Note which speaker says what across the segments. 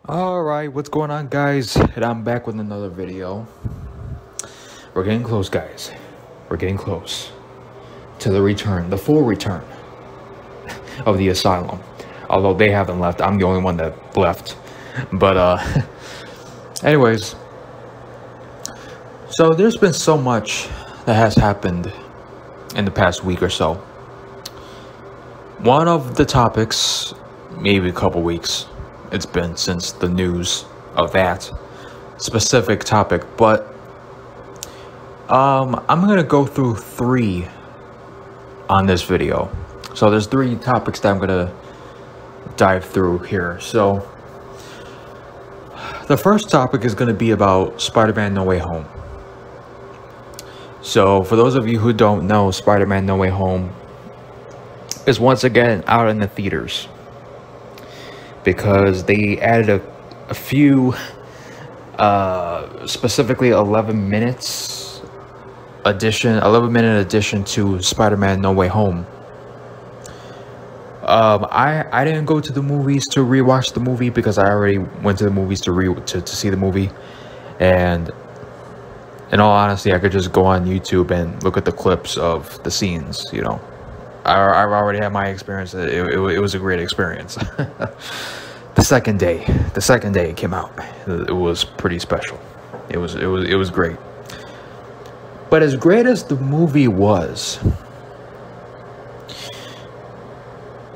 Speaker 1: Alright, what's going on, guys? And I'm back with another video. We're getting close, guys. We're getting close to the return, the full return of the asylum. Although they haven't left, I'm the only one that left. But anyways, so there's been so much that has happened in the past week or so. One of the topics, maybe a couple weeks, it's been since the news of that specific topic, but I'm gonna go through 3 on this video. So there's 3 topics that I'm gonna dive through here. So the first topic is gonna be about SpiderMan No Way Home. So for those of you who don't know, SpiderMan No Way Home is once again out in the theaters, because they added a few, specifically 11 minute addition to Spider-Man No Way Home. I didn't go to the movies to rewatch the movie because I already went to the movies to see the movie, and in all honesty, I could just go on YouTube and look at the clips of the scenes. You know, I've already had my experience. It was a great experience. The second day it came out, it was pretty special. It was great. But as great as the movie was,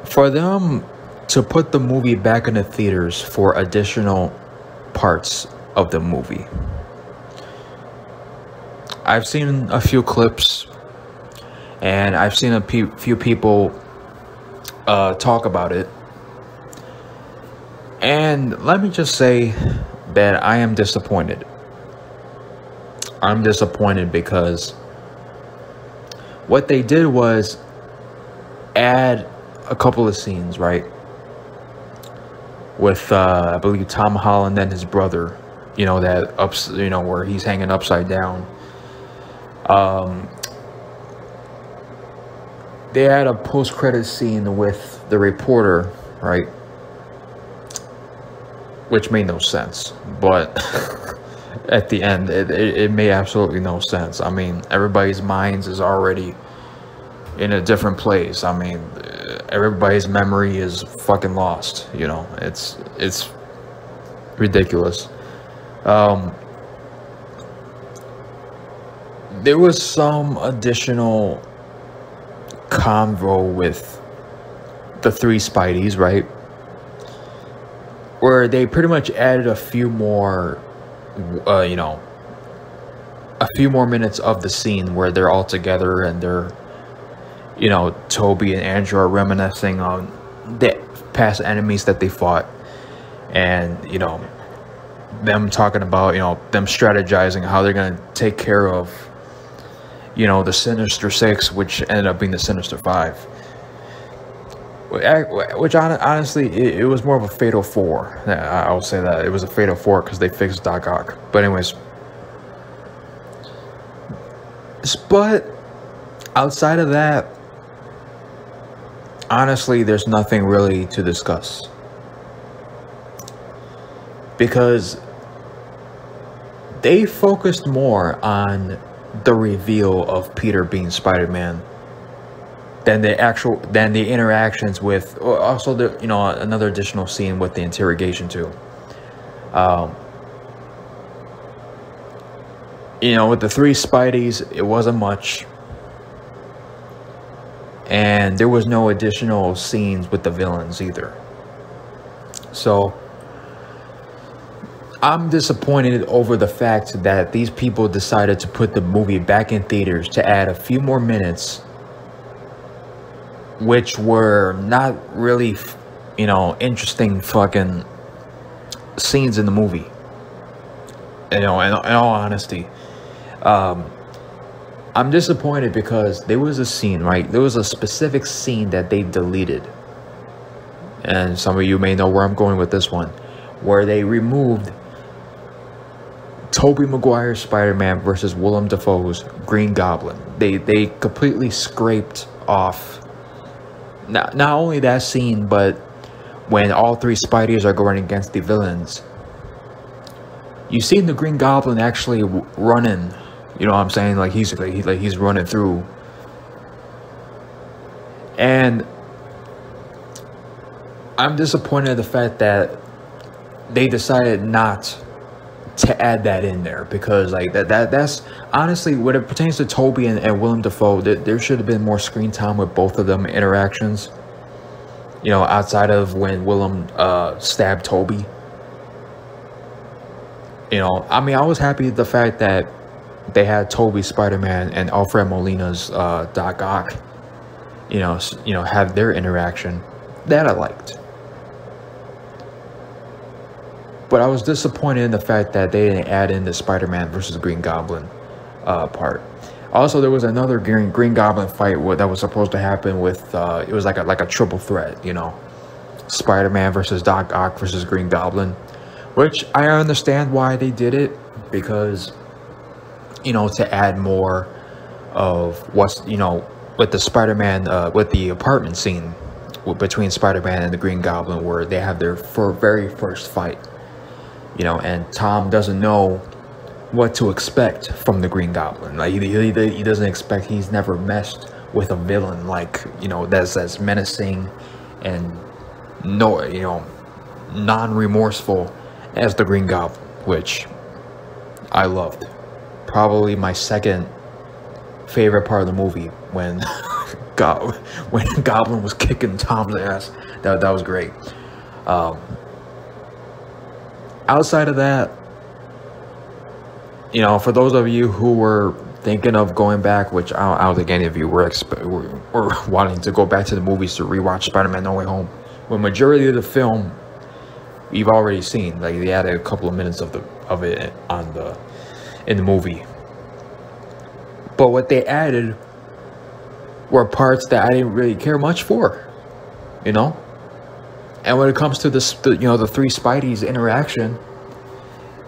Speaker 1: for them to put the movie back in the theaters for additional parts of the movie, I've seen a few clips, and I've seen a few people talk about it. And let me just say that I am disappointed. I'm disappointed because what they did was add a couple of scenes, right? With I believe Tom Holland and his brother, you know, where he's hanging upside down. They had a post-credit scene with the reporter, right? Which made no sense, but at the end, it made absolutely no sense. I mean, everybody's minds is already in a different place. I mean, everybody's memory is fucking lost. You know, it's ridiculous. There was some additional convo with the 3 Spideys, right? Where they pretty much added a few more, a few more minutes of the scene where they're all together and they're, Toby and Andrew are reminiscing on the past enemies that they fought, and them talking about them strategizing how they're gonna take care of the Sinister Six, which ended up being the Sinister Five. Which honestly, it was more of a Fatal 4. I will say that. It was a Fatal 4 because they fixed Doc Ock. But anyways. But outside of that, honestly, there's nothing really to discuss. Because they focused more on the reveal of Peter being Spider-Man than the interactions with, also the another additional scene with the interrogation too. With the 3 Spideys, it wasn't much, and there was no additional scenes with the villains either. So I'm disappointed over the fact that these people decided to put the movie back in theaters to add a few more minutes, which were not really, interesting fucking scenes in the movie. In all honesty, I'm disappointed because there was a scene, right? There was a specific scene that they deleted, and some of you may know where I'm going with this one, where they removed Tobey Maguire's Spider-Man versus Willem Dafoe's Green Goblin. They completely scraped off not only that scene, but when all three Spideys are going against the villains, you seen the Green Goblin actually running. You know what I'm saying? Like he's running through. And I'm disappointed in the fact that they decided not to add that in there, because like that's honestly, when it pertains to Toby and Willem Dafoe, there should have been more screen time with both of them interactions. You know, outside of when Willem stabbed Toby. You know, I mean, I was happy with the fact that they had Toby Spider-Man and Alfred Molina's Doc Ock, you know, have their interaction. That I liked. But I was disappointed in the fact that they didn't add in the Spider-Man versus Green Goblin part. Also, there was another Green Goblin fight that was supposed to happen with, it was like a triple threat, you know. Spider-Man versus Doc Ock versus Green Goblin. Which I understand why they did it, because, you know, to add more of what's, you know, with the Spider-Man, with the apartment scene between Spider-Man and the Green Goblin, where they have their very first fight, you know, and Tom doesn't know what to expect from the Green Goblin. Like he doesn't expect, he's never messed with a villain like, you know, that's menacing and no, you know, non-remorseful as the Green Goblin, which I loved. Probably my second favorite part of the movie, when when Goblin was kicking Tom's ass. That was great. Outside of that, you know, for those of you who were thinking of going back, which I don't think any of you were wanting to go back to the movies to rewatch Spider-Man No Way Home, when majority of the film you've already seen. Like they added a couple of minutes of it in the movie. But what they added were parts that I didn't really care much for, you know. And when it comes to this, you know, the three Spideys interaction,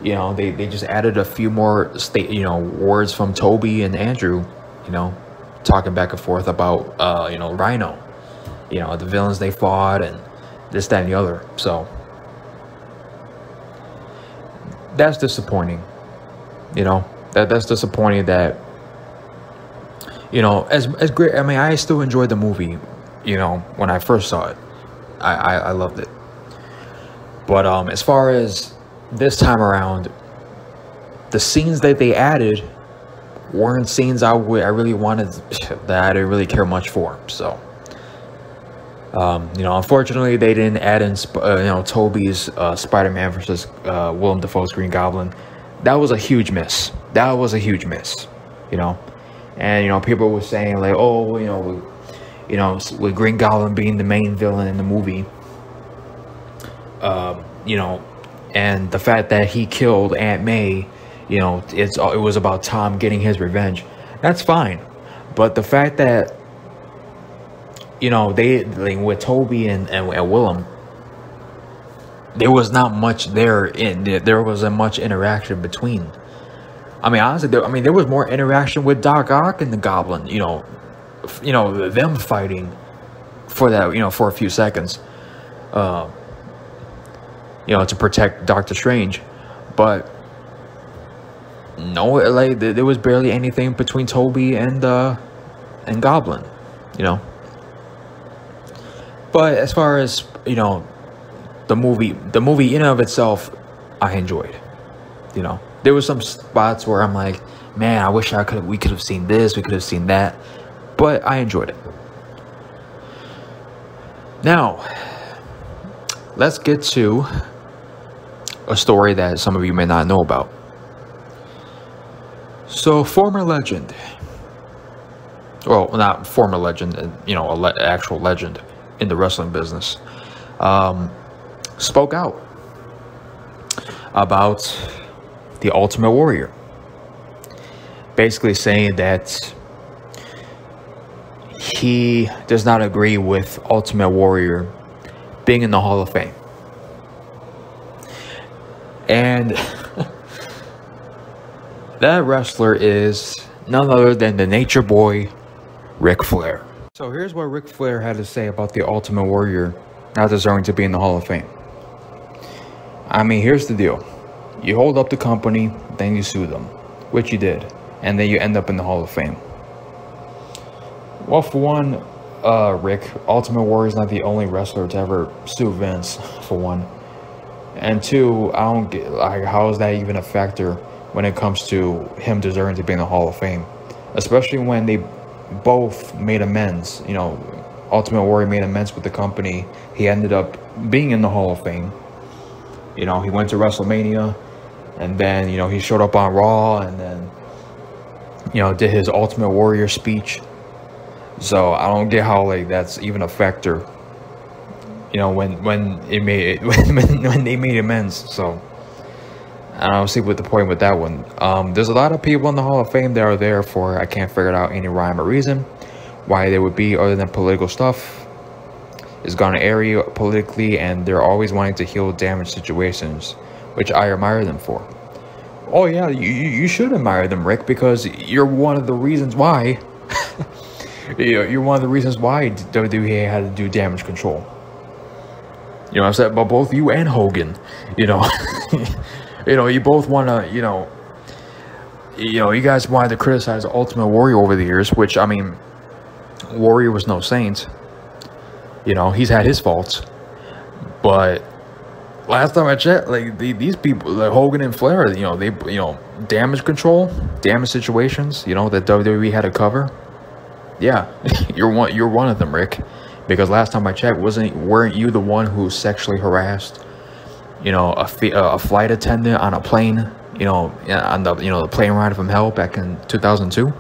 Speaker 1: you know, they just added a few more words from Toby and Andrew, you know, talking back and forth about you know, Rhino, you know, the villains they fought and this, that, and the other. So that's disappointing, you know. That's disappointing that, you know, as great. I mean, I still enjoyed the movie, you know, when I first saw it. I loved it. But as far as this time around, the scenes that they added weren't scenes I really wanted, that I didn't really care much for. So you know, unfortunately, they didn't add in you know, Toby's Spider-Man versus Willem Dafoe's Green Goblin. That was a huge miss. That was a huge miss, you know. And, you know, people were saying like, oh, you know, with Green Goblin being the main villain in the movie, you know, and the fact that he killed Aunt May, you know, it was about Tom getting his revenge. That's fine, but the fact that, you know, they, like, with Toby and Willem, there was not much there. There wasn't much interaction between. I mean, honestly, there was more interaction with Doc Ock and the Goblin. You know, them fighting for that. You know, for a few seconds. You know, to protect Doctor Strange, but no, like there was barely anything between Toby and Goblin. You know. But as far as, you know, the movie in and of itself, I enjoyed. You know, there were some spots where I'm like, man, I wish we could have seen this, we could have seen that, but I enjoyed it. Now, let's get to a story that some of you may not know about. So, former legend, well, not former legend, you know, actual legend in the wrestling business, spoke out about the Ultimate Warrior, basically saying that he does not agree with Ultimate Warrior being in the Hall of Fame. And that wrestler is none other than the Nature Boy, Ric Flair. So here's what Ric Flair had to say about the Ultimate Warrior not deserving to be in the Hall of Fame. I mean, here's the deal. You hold up the company, then you sue them, which you did, and then you end up in the Hall of Fame. Well, for one, Rick, Ultimate Warrior is not the only wrestler to ever sue Vince, for one. And two, I don't get, like, how is that even a factor when it comes to him deserving to be in the Hall of Fame? Especially when they both made amends. You know, Ultimate Warrior made amends with the company. He ended up being in the Hall of Fame. You know, he went to WrestleMania, and then, you know, he showed up on Raw, and then, you know, did his Ultimate Warrior speech. So I don't get how, like, that's even a factor. You know, when they made amends. So I don't see what the point with that one. There's a lot of people in the Hall of Fame that are there for, I can't figure out any rhyme or reason why they would be, other than political stuff. It's gone area politically, and they're always wanting to heal damaged situations, which I admire them for. Oh yeah, you should admire them, Rick, because you're one of the reasons why. You're one of the reasons why WWE had to do damage control. You know what I'm saying? But both you and Hogan, you know, you both want to, you guys wanted to criticize Ultimate Warrior over the years, which, I mean, Warrior was no saint. You know, he's had his faults. But last time I checked, like, these people, like Hogan and Flair, they damage control, damage situations, that WWE had to cover. Yeah, you're one of them, Rick. Because last time I checked, weren't you the one who sexually harassed, a flight attendant on a plane, on the plane ride from hell back in 2002?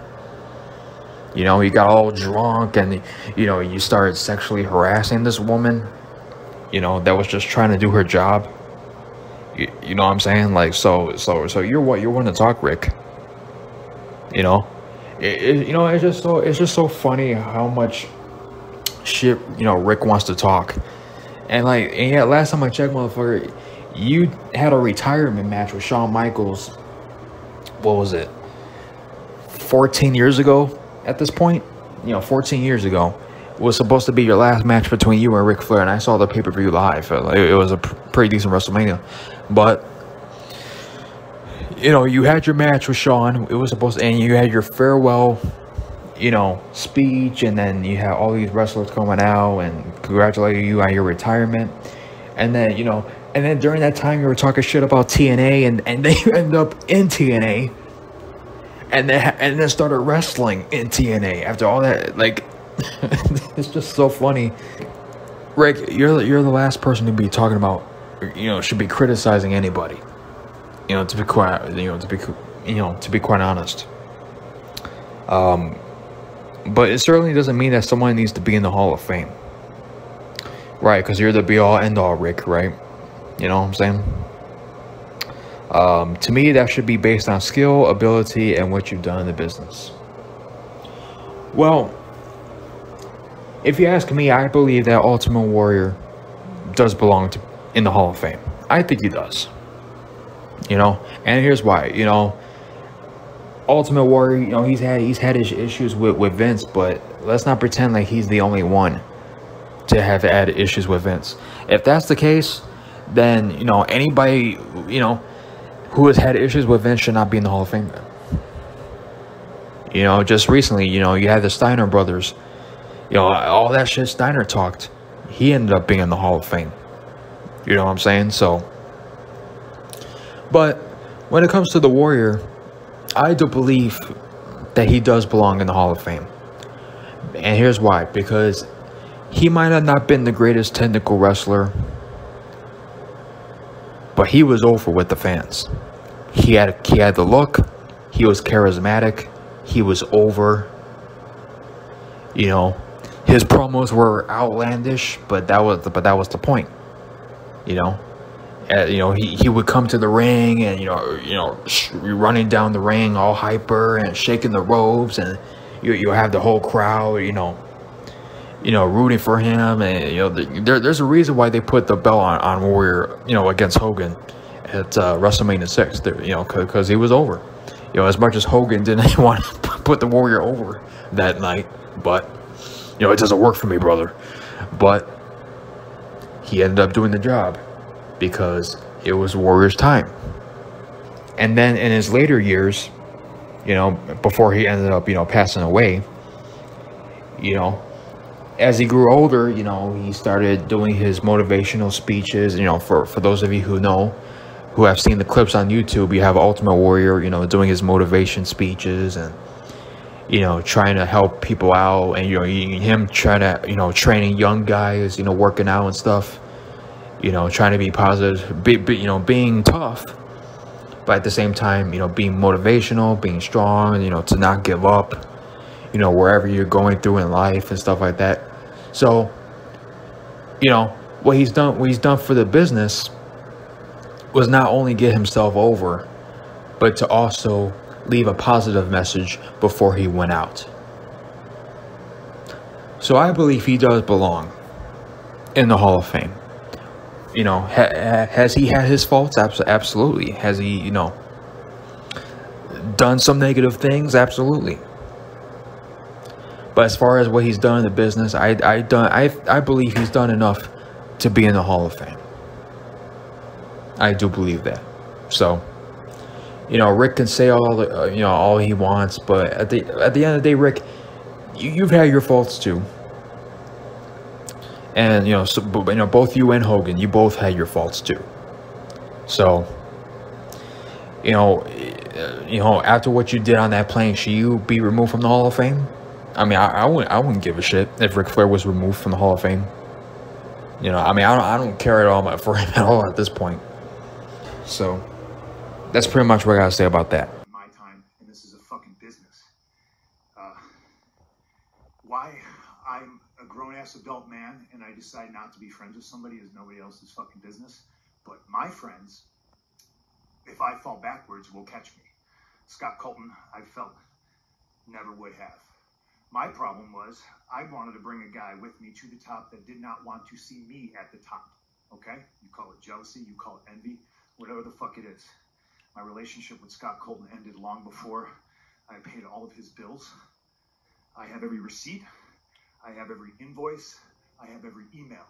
Speaker 1: You got all drunk and, you started sexually harassing this woman, that was just trying to do her job. You know what I'm saying? Like, so you're one to talk, Rick. It's just so funny how much shit, Rick wants to talk. And yeah, last time I checked, motherfucker, you had a retirement match with Shawn Michaels. What was it? 14 years ago? At this point, 14 years ago, was supposed to be your last match between you and Ric Flair, and I saw the pay-per-view live. It was a pretty decent WrestleMania, but you had your match with Shawn. It was supposed to, and you had your farewell, speech, and then you had all these wrestlers coming out and congratulating you on your retirement, and then and then during that time you were talking shit about TNA, and then you end up in TNA. And then started wrestling in TNA after all that. Like, it's just so funny. Rick, you're the last person to be talking about, should be criticizing anybody. To be quite honest. But it certainly doesn't mean that someone needs to be in the Hall of Fame, right? Because you're the be all end all, Rick, right? You know what I'm saying? To me, that should be based on skill, ability, and what you've done in the business. Well, if you ask me, I believe that Ultimate Warrior does belong in the Hall of Fame. I think he does. And here's why. Ultimate Warrior, he's had his issues with Vince, but let's not pretend like he's the only one to have had issues with Vince. If that's the case, then anybody who has had issues with Vince should not be in the Hall of Fame then. Just recently, you had the Steiner brothers. All that shit Steiner talked, he ended up being in the Hall of Fame. You know what I'm saying? So, but when it comes to the Warrior, I do believe that he does belong in the Hall of Fame. And here's why. Because he might have not been the greatest technical wrestler, but he was over with the fans. He had the look. He was charismatic. He was over. His promos were outlandish, but that was the point. He would come to the ring and running down the ring all hyper and shaking the ropes, and you have the whole crowd rooting for him, and there's a reason why they put the belt on Warrior against Hogan at WrestleMania 6, because he was over. As much as Hogan didn't want to put the Warrior over that night, but it doesn't work for me, brother. But he ended up doing the job because it was Warrior's time. And then in his later years, you know, before he ended up, you know, passing away, you know, as he grew older, you know, he started doing his motivational speeches. You know, for those of you who know, who have seen the clips on YouTube, you have Ultimate Warrior, you know, doing his motivation speeches and, you know, trying to help people out, and, you know, him trying to, you know, training young guys, you know, working out and stuff, you know, trying to be positive, you know, being tough, but at the same time, you know, being motivational, being strong, you know, to not give up, you know, wherever you're going through in life and stuff like that. So, you know, what he's done for the business was not only get himself over, but to also leave a positive message before he went out. So I believe he does belong in the Hall of Fame. You know, has he had his faults? Absolutely. Has he, you know, done some negative things? Absolutely. But as far as what he's done in the business, I believe he's done enough to be in the Hall of Fame. I do believe that. So, you know, Rick can say all you know, all he wants, but at the end of the day, Rick, you've had your faults too. And, you know, so, you know, both you and Hogan, you both had your faults too. So, you know, after what you did on that plane, should you be removed from the Hall of Fame? I mean, I wouldn't give a shit if Ric Flair was removed from the Hall of Fame. You know, I mean, I don't care at all for him at all at this point. So, that's pretty much what I gotta say about that.
Speaker 2: My time, and this is a fucking business. Why I'm a grown-ass adult man and I decide not to be friends with somebody is nobody else's fucking business. But my friends, if I fall backwards, will catch me. Scott Colton, I felt, never would have. My problem was I wanted to bring a guy with me to the top that did not want to see me at the top. Okay? You call it jealousy, you call it envy, whatever the fuck it is. My relationship with Scott Colton ended long before I paid all of his bills. I have every receipt. I have every invoice. I have every email.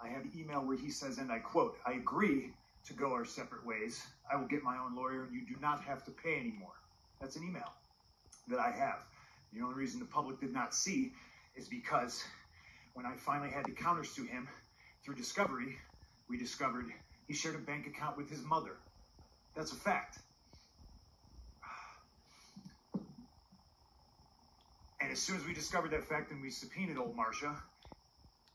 Speaker 2: I have the email where he says, and I quote, "I agree to go our separate ways. I will get my own lawyer and you do not have to pay anymore." That's an email that I have. The only reason the public did not see is because when I finally had to countersue him through discovery, we discovered he shared a bank account with his mother. That's a fact. And as soon as we discovered that fact and we subpoenaed old Marcia,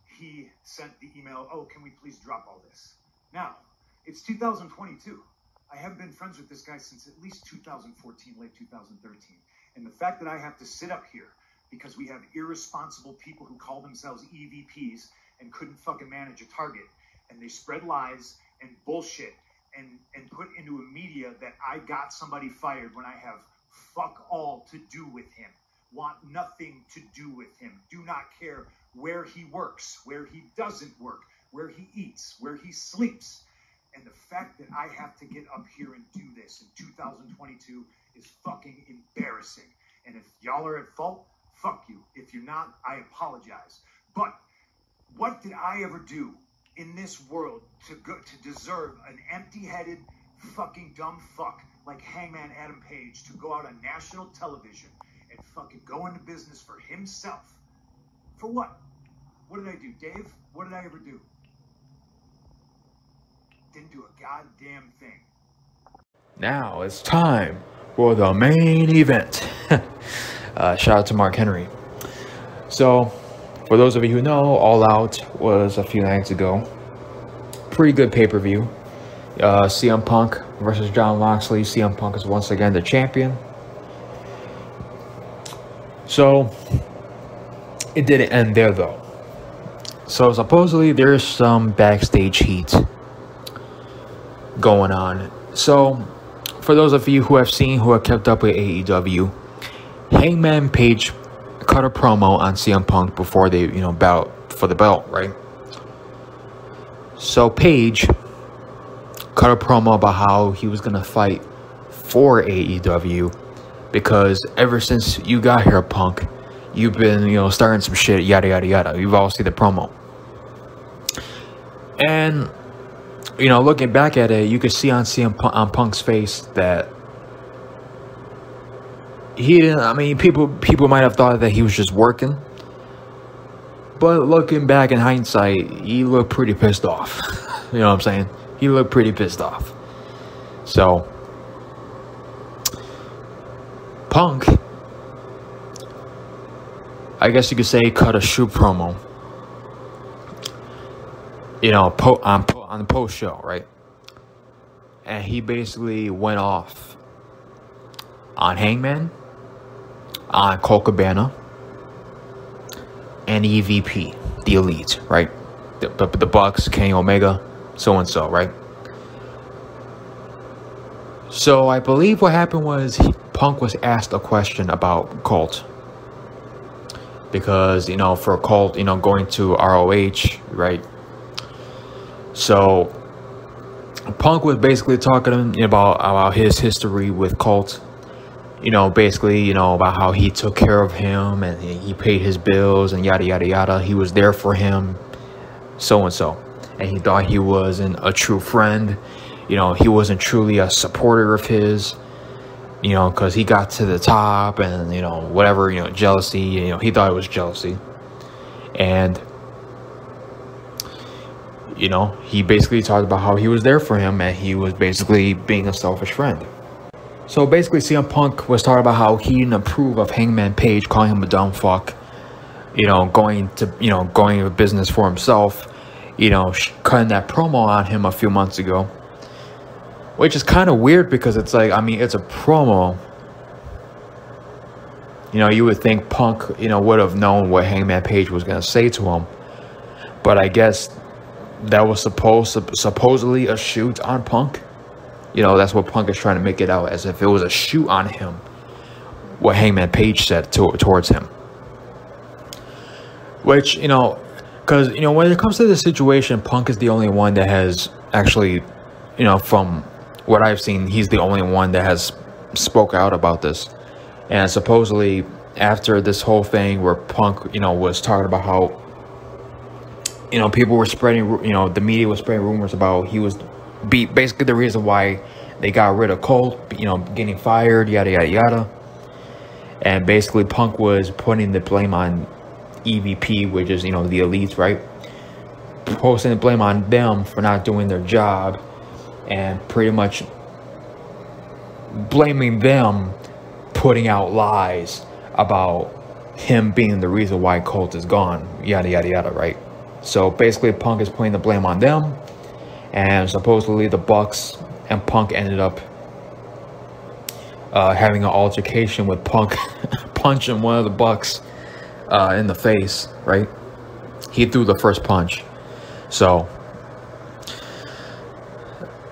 Speaker 2: he sent the email, "Oh, can we please drop all this?" Now, it's 2022. I haven't been friends with this guy since at least 2014, late 2013. And the fact that I have to sit up here because we have irresponsible people who call themselves EVPs and couldn't fucking manage a target, and they spread lies and bullshit and put into a media that I got somebody fired when I have fuck all to do with him, want nothing to do with him, do not care where he works, where he doesn't work, where he eats, where he sleeps. And the fact that I have to get up here and do this in 2022 is fucking embarrassing. And if y'all are at fault, fuck you. If you're not, I apologize. But what did I ever do in this world to deserve an empty-headed fucking dumb fuck like Hangman Adam Page to go out on national television and fucking go into business for himself? For what? What did I do, Dave? What did I ever do? Didn't do a goddamn thing.
Speaker 1: Now it's time for the main event. Shout out to Mark Henry. So, for those of you who know, All Out was a few nights ago. Pretty good pay-per-view. CM Punk versus Jon Moxley. CM Punk is once again the champion. So, it didn't end there though. So, supposedly there's some backstage heat going on. So, for those of you who have kept up with AEW, Hangman Page cut a promo on CM Punk before they, battled for the belt, right? So Page cut a promo about how he was gonna fight for AEW because ever since you got here, Punk, you've been, starting some shit, yada yada yada. You've all seen the promo. And, you know, looking back at it, you could see on Punk's face that he didn't, I mean, people might have thought that he was just working. But looking back in hindsight, he looked pretty pissed off. You know what I'm saying? He looked pretty pissed off. So, Punk, I guess you could say, cut a shoot promo. You know, on the post show, right? And he basically went off on Hangman, on Colt Cabana, and EVP, the Elite, right? The Bucks, Kenny Omega, so and so, right? So I believe what happened was Punk was asked a question about Colt. Because, you know, for Colt, you know, going to ROH, right? So Punk was basically talking about his history with Colt. You know, basically, you know, about how he took care of him and he paid his bills and yada, yada, yada. He was there for him, so and so. And he thought he wasn't a true friend. You know, he wasn't truly a supporter of his, you know, because he got to the top and, you know, whatever, you know, jealousy, you know, he thought it was jealousy. And, you know, he basically talked about how he was there for him and he was basically being a selfish friend. So basically, CM Punk was talking about how he didn't approve of Hangman Page, calling him a dumb fuck, you know, going to business for himself, you know, cutting that promo on him a few months ago. Which is kind of weird because it's like, I mean, it's a promo. You know, you would think Punk, you know, would have known what Hangman Page was going to say to him. But I guess that was supposedly a shoot on Punk. You know, that's what Punk is trying to make it out, as if it was a shoot on him, what Hangman Page said towards him. Which, you know, because, you know, when it comes to this situation, Punk is the only one that has actually, you know, from what I've seen, he's the only one that has spoke out about this. And supposedly, after this whole thing where Punk, you know, was talking about how, you know, people were spreading, you know, the media was spreading rumors about he was basically the reason why they got rid of Colt, you know, getting fired, yada, yada, yada. And basically Punk was putting the blame on EVP, which is, you know, the Elites, right? Posting the blame on them for not doing their job and pretty much blaming them, putting out lies about him being the reason why Colt is gone, yada, yada, yada, right? So basically Punk is putting the blame on them. And supposedly the Bucks and Punk ended up having an altercation with Punk punching one of the Bucks in the face, right? He threw the first punch. So,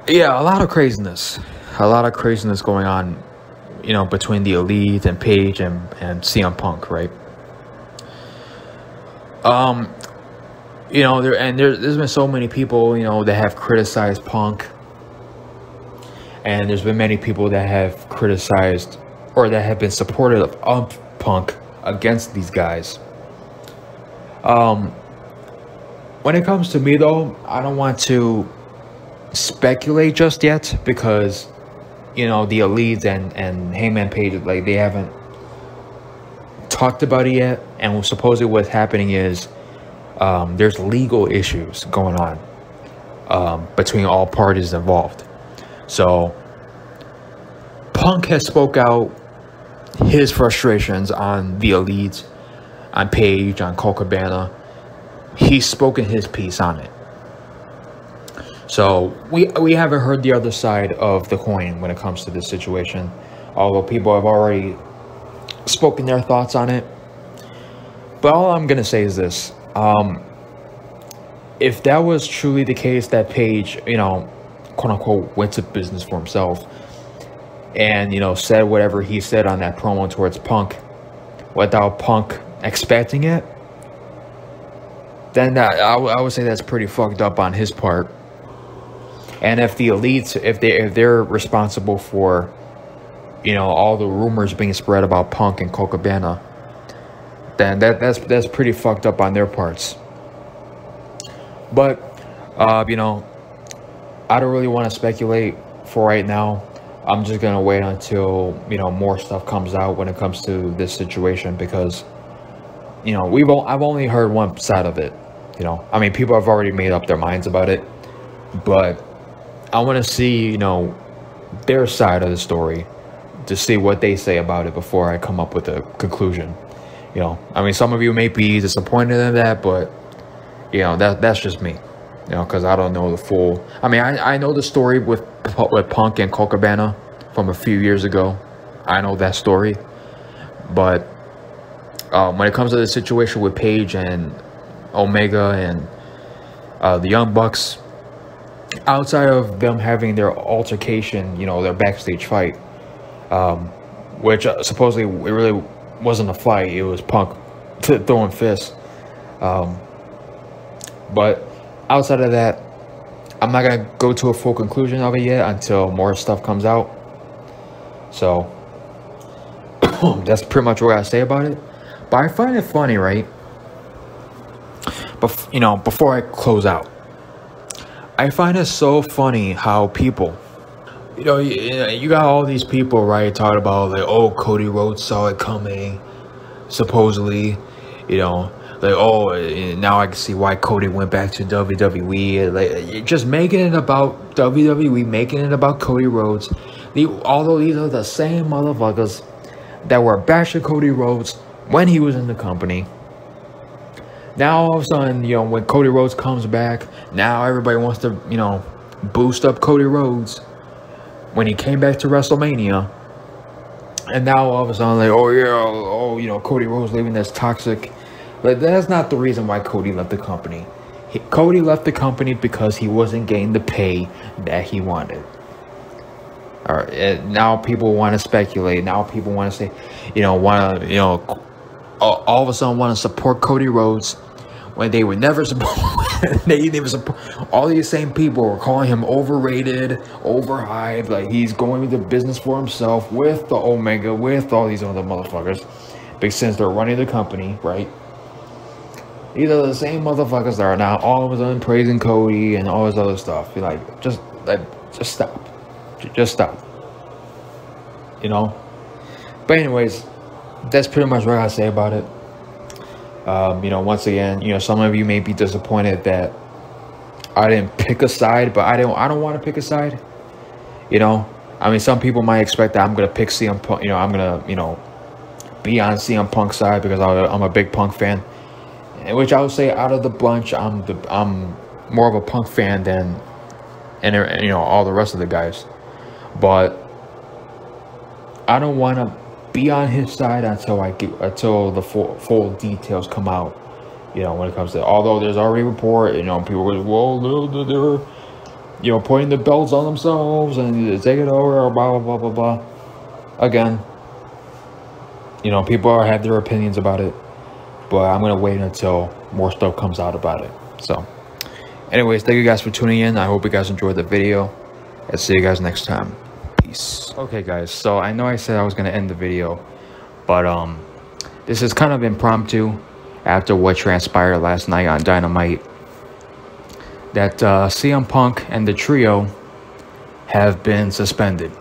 Speaker 1: yeah, a lot of craziness. A lot of craziness going on, you know, between the Elite and Page and CM Punk, right? You know, there's been so many people, you know, that have criticized Punk. And there's been many people that have criticized or that have been supportive of Punk against these guys. When it comes to me, though, I don't want to speculate just yet because, you know, the Elites and Hangman Page, like, they haven't talked about it yet. And supposedly what's happening is there's legal issues going on between all parties involved. So Punk has spoke out his frustrations on the Elite, on Page, on Colt Cabana. He's spoken his piece on it. So we haven't heard the other side of the coin when it comes to this situation, although people have already spoken their thoughts on it. But all I'm gonna say is this: if that was truly the case, that Page, you know, quote unquote, went to business for himself and, you know, said whatever he said on that promo towards Punk without Punk expecting it, then I would say that's pretty fucked up on his part. And if the Elites, if they're responsible for, you know, all the rumors being spread about Punk and Colt Cabana, then that's pretty fucked up on their parts. But You know, I don't really want to speculate for right now. I'm just gonna wait until, you know, more stuff comes out when it comes to this situation, because, you know, I've only heard one side of it. You know, I mean, people have already made up their minds about it, but I want to see, you know, their side of the story, to see what they say about it before I come up with a conclusion. You know, I mean, some of you may be disappointed in that, but, you know, that's just me. You know, because I don't know the full. I mean, I know the story with Punk and Colt Cabana from a few years ago. I know that story, but when it comes to the situation with Page and Omega and the Young Bucks, outside of them having their altercation, you know, their backstage fight, which supposedly it really wasn't a fight, it was Punk throwing fists, but outside of that, I'm not gonna go to a full conclusion of it yet until more stuff comes out. So that's pretty much what I say about it. But I find it funny, right? But you know, before I close out, I find it so funny how people, you know, you got all these people, right, talking about like, oh, Cody Rhodes saw it coming, supposedly, you know, like, oh, now I can see why Cody went back to WWE. Like, just making it about WWE, making it about Cody Rhodes. Although these are the same motherfuckers that were bashing Cody Rhodes when he was in the company. Now all of a sudden, you know, when Cody Rhodes comes back, now everybody wants to, you know, boost up Cody Rhodes when he came back to WrestleMania. And now all of a sudden, like, oh yeah, oh, you know, Cody Rhodes leaving this toxic. But that's not the reason why Cody left the company. Cody left the company because he wasn't getting the pay that he wanted. All right, now people want to speculate. Now people want to say, you know, want to, you know, all of a sudden want to support Cody Rhodes when they would never support. They didn't even support. All these same people were calling him overrated, overhyped, like he's going into business for himself with the Omega, with all these other motherfuckers, because since they're running the company, right? These are the same motherfuckers that are now all of a sudden praising Cody and all this other stuff. You're like, just stop. Just stop. You know? But anyways, that's pretty much what I say about it. You know, once again, you know, some of you may be disappointed that I didn't pick a side, but I don't want to pick a side. You know? I mean, some people might expect that I'm going to pick CM Punk. You know, I'm going to, you know, be on CM Punk's side because I'm a big Punk fan. Which I would say, out of the bunch, I'm more of a Punk fan than, and you know, all the rest of the guys. But I don't want to be on his side until the full details come out. You know, when it comes to, although there's already a report, you know, people go, well, they're, you know, putting the belts on themselves and take it over, or blah blah blah blah blah. Again, you know, people have their opinions about it. But I'm going to wait until more stuff comes out about it. So, anyways, thank you guys for tuning in. I hope you guys enjoyed the video. I'll see you guys next time. Peace. Okay, guys. So, I know I said I was going to end the video. But, this is kind of impromptu after what transpired last night on Dynamite. That CM Punk and the trio have been suspended.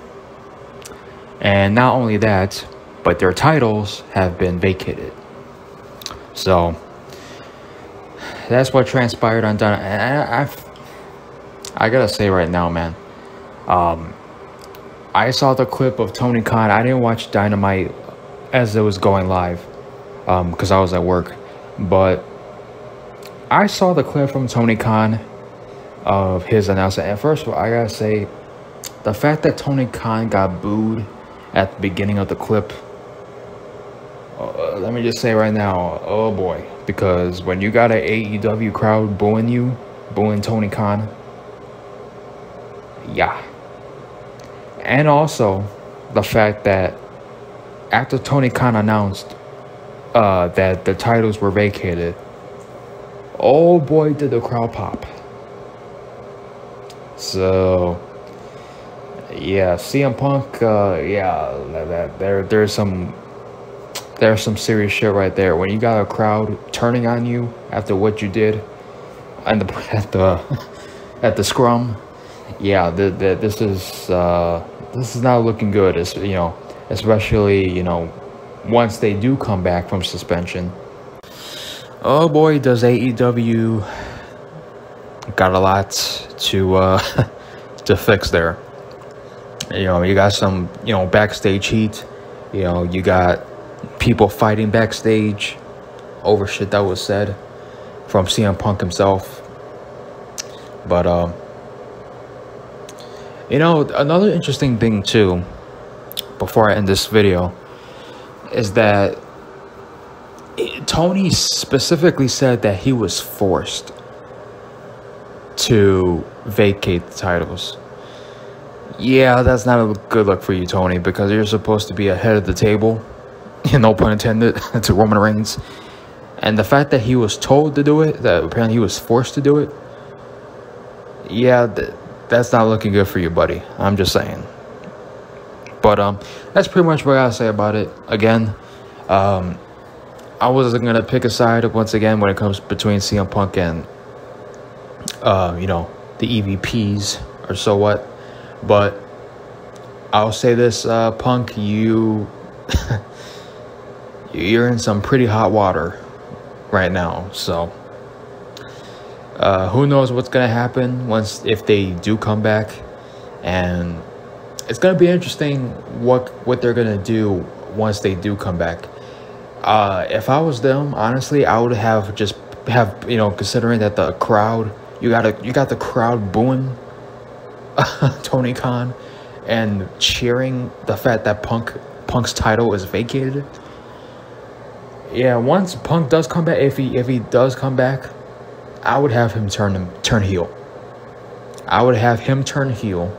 Speaker 1: And not only that, but their titles have been vacated. So that's what transpired on Dynamite. I gotta say right now, man, I saw the clip of Tony Khan. I didn't watch Dynamite as it was going live because I was at work, but I saw the clip from Tony Khan of his announcement. And first of all, I gotta say, the fact that Tony Khan got booed at the beginning of the clip, let me just say right now, oh boy, because when you got an AEW crowd booing Tony Khan, yeah. And also the fact that after Tony Khan announced that the titles were vacated, oh boy, did the crowd pop. So yeah, CM Punk, yeah, there's some serious shit right there. When you got a crowd turning on you after what you did, and at the Scrum. Yeah, this is not looking good. It's, you know, especially, you know, once they do come back from suspension. Oh boy, does AEW got a lot to to fix there. You know, you got some, you know, backstage heat. You know, you got people fighting backstage over shit that was said from CM Punk himself. But you know, another interesting thing too, before I end this video, is that Tony specifically said that he was forced to vacate the titles. Yeah, that's not a good look for you, Tony, because you're supposed to be ahead of the table, no pun intended, to Roman Reigns. And the fact that he was told to do it, that apparently he was forced to do it, yeah, that's not looking good for you, buddy. I'm just saying. But that's pretty much what I gotta say about it. Again, I wasn't gonna pick a side once again when it comes between CM Punk and you know, the EVPs or so what. But I'll say this, Punk, you're in some pretty hot water right now. So who knows what's gonna happen if they do come back, and it's gonna be interesting what they're gonna do once they do come back. If I was them, honestly, I would have you know, considering that the crowd, you got the crowd booing Tony Khan and cheering the fact that Punk's title is vacated. Yeah, once Punk does come back, if he does come back, I would have him turn heel. I would have him turn heel.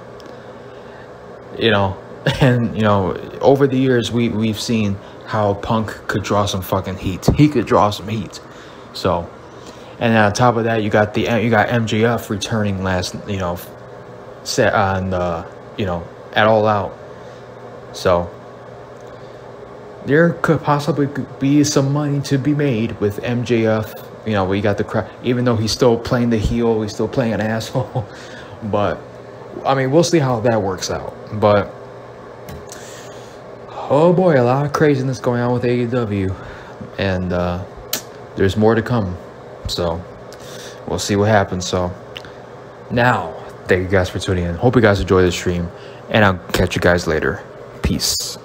Speaker 1: You know, and you know, over the years we've seen how Punk could draw some fucking heat. He could draw some heat. So, and on top of that, you got MJF returning last, you know, set on you know, at All Out. So there could possibly be some money to be made with MJF. You know, we got the crowd, even though he's still playing the heel, he's still playing an asshole. But I mean, we'll see how that works out. But oh boy, a lot of craziness going on with AEW, and there's more to come. So we'll see what happens. So now, thank you guys for tuning in. Hope you guys enjoy the stream, and I'll catch you guys later. Peace.